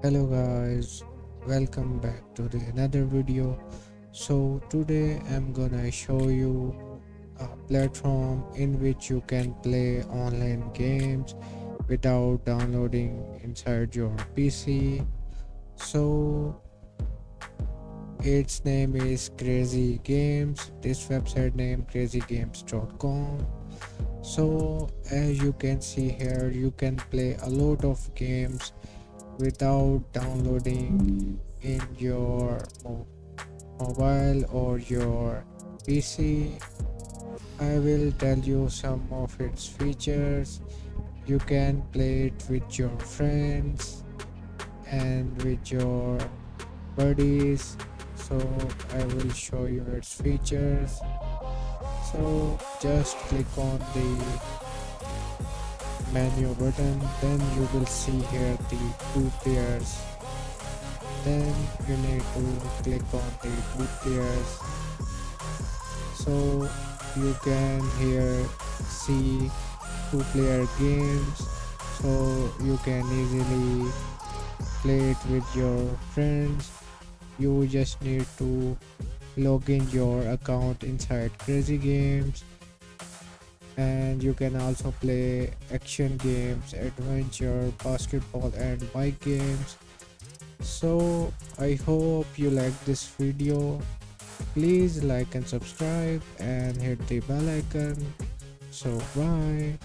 Hello guys, welcome back to the another video. So today I'm gonna show you a platform in which you can play online games without downloading inside your PC. So its name is Crazy Games. This website name crazygames.com. So as you can see here, you can play a lot of games without downloading in your mobile or your PC. I will tell you some of its features. You can play it with your friends and with your buddies. So I will show you its features. So just click on the menu button, then you will see here the two players. Then you need to click on the two players, so you can here see two player games, so you can easily play it with your friends. You just need to log in your account inside Crazy Games, and you can also play action games, adventure, basketball and bike games. So I hope you like this video. Please like and subscribe and hit the bell icon. So bye.